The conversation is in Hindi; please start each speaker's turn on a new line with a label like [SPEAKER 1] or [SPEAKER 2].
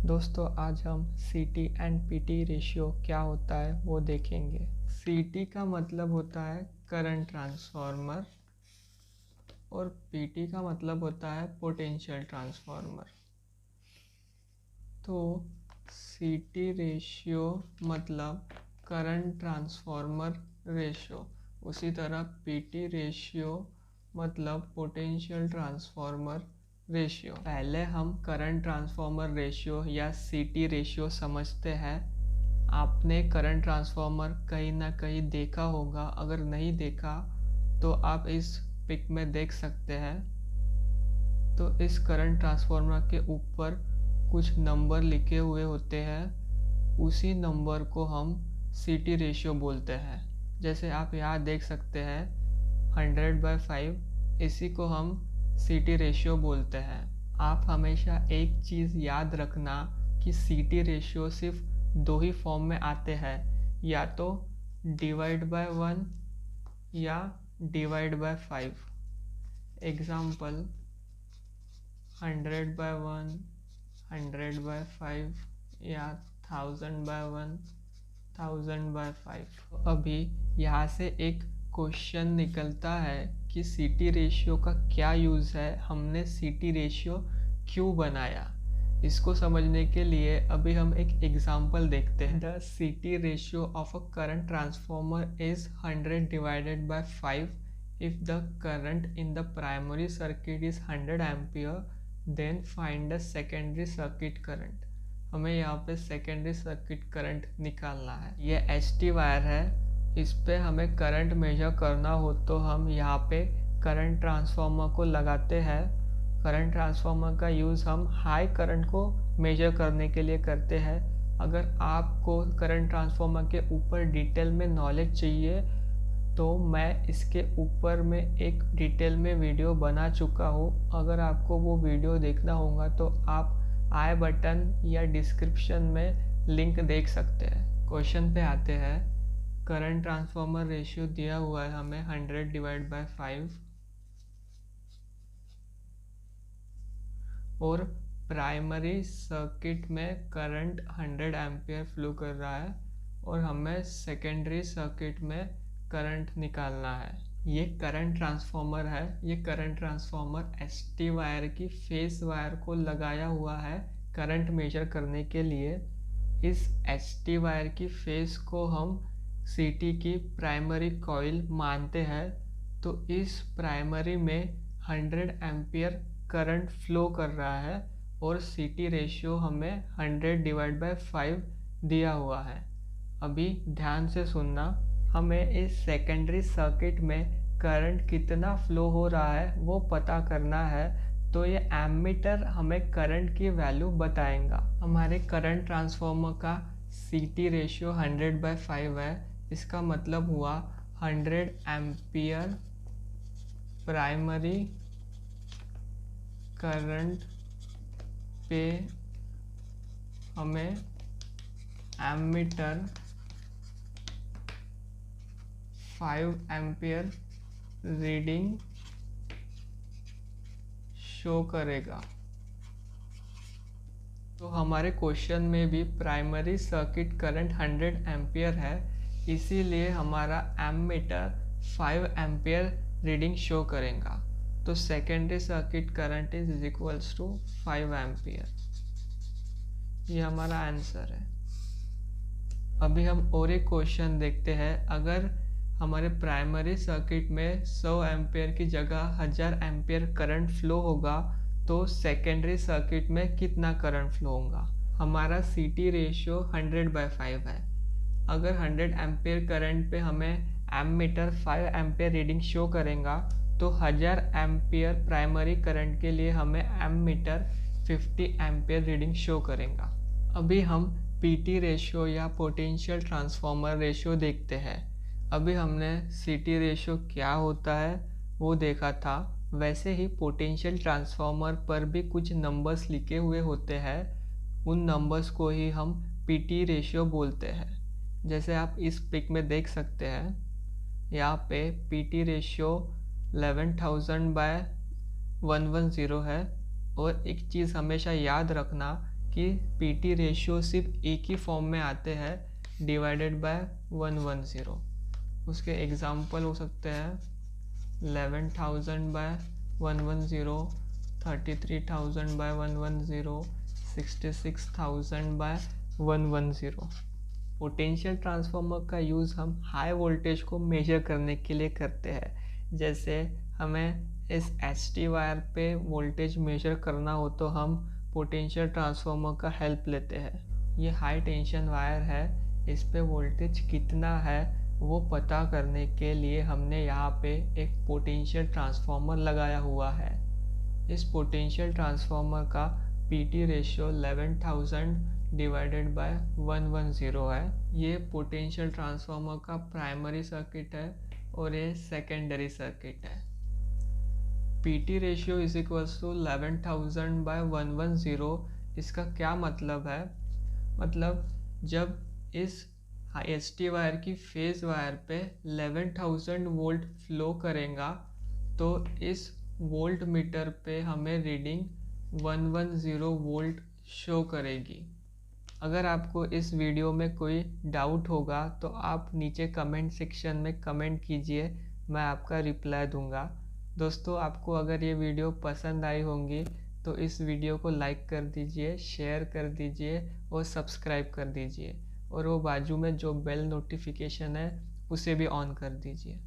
[SPEAKER 1] दोस्तों आज हम CT एंड PT रेशियो क्या होता है वो देखेंगे। CT का मतलब होता है करंट ट्रांसफार्मर और PT का मतलब होता है पोटेंशियल ट्रांसफार्मर। तो CT रेशियो मतलब करंट ट्रांसफार्मर रेशियो, उसी तरह PT रेशियो मतलब पोटेंशियल ट्रांसफार्मर रेशियो। पहले हम करंट ट्रांसफार्मर रेशियो या CT रेशियो समझते हैं। आपने करंट ट्रांसफार्मर कहीं ना कहीं देखा होगा, अगर नहीं देखा तो आप इस पिक में देख सकते हैं। तो इस करंट ट्रांसफार्मर के ऊपर कुछ नंबर लिखे हुए होते हैं, उसी नंबर को हम CT रेशियो बोलते हैं। जैसे आप यहाँ देख सकते हैं 100/5, इसी को हम CT रेशियो बोलते हैं। आप हमेशा एक चीज़ याद रखना कि CT रेशियो सिर्फ दो ही फॉर्म में आते हैं, या तो /1 या /5। एग्जाम्पल 100/1, 100/5 या 1000/1, 1000/5। अभी यहाँ से एक क्वेश्चन निकलता है कि CT रेशियो का क्या यूज़ है, हमने CT रेशियो क्यों बनाया। इसको समझने के लिए अभी हम एक एग्जांपल देखते हैं। The CT ratio of a current transformer is 100/5 if the current in the primary circuit is 100 ampere, then find the secondary circuit current। हमें यहाँ पे सेकेंडरी सर्किट करंट निकालना है। ये ST वायर है, इस पे हमें करंट मेजर करना हो तो हम यहाँ पे करंट ट्रांसफार्मर को लगाते हैं। करंट ट्रांसफार्मर का यूज़ हम हाई करंट को मेजर करने के लिए करते हैं। अगर आपको करंट ट्रांसफार्मर के ऊपर डिटेल में नॉलेज चाहिए तो मैं इसके ऊपर में एक डिटेल में वीडियो बना चुका हूँ। अगर आपको वो वीडियो देखना होगा तो आप आई बटन या डिस्क्रिप्शन में लिंक देख सकते हैं। क्वेश्चन पे आते हैं। करंट ट्रांसफार्मर रेशियो दिया हुआ है हमें 100/5 और प्राइमरी सर्किट में करंट 100 एम्पियर फ्लो कर रहा है और हमें सेकेंडरी सर्किट में करंट निकालना है। ये करंट ट्रांसफार्मर है। ये करंट ट्रांसफार्मर ST वायर की फेस वायर को लगाया हुआ है करंट मेजर करने के लिए। इस ST वायर की फेस को हम CT की प्राइमरी कॉइल मानते हैं। तो इस प्राइमरी में 100 एम्पियर करंट फ्लो कर रहा है और CT रेशियो हमें 100/5 दिया हुआ है। अभी ध्यान से सुनना, हमें इस सेकेंडरी सर्किट में करंट कितना फ्लो हो रहा है वो पता करना है। तो ये एमीटर हमें करंट की वैल्यू बताएगा। हमारे करंट ट्रांसफार्मर का CT रेशियो 100/5 है। इसका मतलब हुआ 100 एम्पियर प्राइमरी करंट पे हमें एमीटर 5 एम्पियर रीडिंग शो करेगा। तो हमारे क्वेश्चन में भी प्राइमरी सर्किट करंट 100 एम्पियर है, इसीलिए हमारा एमीटर 5 एम्पियर रीडिंग शो करेगा। तो secondary circuit current is equals to 5 ampere. ये हमारा आंसर है। अभी हम और एक क्वेश्चन देखते हैं। अगर हमारे प्राइमरी सर्किट में 100 एम्पियर की जगह 1000 एम्पियर करंट फ्लो होगा तो सेकेंडरी सर्किट में कितना करंट फ्लो होगा। हमारा CT रेशियो 100/5 है। अगर 100 एम्पियर करंट पे हमें एमीटर 5 एम्पियर रीडिंग शो करेगा तो 1000 एम्पियर प्राइमरी करंट के लिए हमें एमीटर 50 एम्पियर रीडिंग शो करेगा। अभी हम PT रेशियो या पोटेंशियल ट्रांसफार्मर रेशियो देखते हैं। अभी हमने CT रेशियो क्या होता है वो देखा था, वैसे ही पोटेंशियल ट्रांसफार्मर पर भी कुछ नंबर्स लिखे हुए होते हैं। उन नंबर्स को ही हम PT रेशियो बोलते हैं। जैसे आप इस पिक में देख सकते हैं, यहाँ पे PT रेशियो 11,000/110 है। और एक चीज़ हमेशा याद रखना कि पीटी रेशियो सिर्फ एक ही फॉर्म में आते हैं डिवाइडेड बाय 110। उसके एग्जाम्पल हो सकते हैं 11,000 by 110, 33,000 by 110, 66,000 by 110। Potential transformer का यूज़ हम हाई वोल्टेज को मेजर करने के लिए करते हैं। जैसे हमें इस HT वायर पे वोल्टेज मेजर करना हो तो हम पोटेंशियल ट्रांसफार्मर का हेल्प लेते हैं। ये हाई टेंशन वायर है, इस पे वोल्टेज कितना है वो पता करने के लिए हमने यहाँ पे एक पोटेंशियल ट्रांसफार्मर लगाया हुआ है। इस पोटेंशियल ट्रांसफार्मर का PT रेशियो 11,000 डिवाइडेड बाय 110 है। ये पोटेंशियल ट्रांसफार्मर का प्राइमरी सर्किट है और ये सेकेंडरी सर्किट है। PT ratio is equals to 11,000 by 110। इसका क्या मतलब है? मतलब जब इस HT वायर की फेज वायर पे 11,000 वोल्ट फ्लो करेगा तो इस वोल्ट मीटर पे हमें रीडिंग 110 वोल्ट शो करेगी। अगर आपको इस वीडियो में कोई डाउट होगा तो आप नीचे कमेंट सेक्शन में कमेंट कीजिए, मैं आपका रिप्लाई दूंगा। दोस्तों, आपको अगर ये वीडियो पसंद आई होंगी तो इस वीडियो को लाइक कर दीजिए, शेयर कर दीजिए और सब्सक्राइब कर दीजिए, और वो बाजू में जो बेल नोटिफिकेशन है उसे भी ऑन कर दीजिए।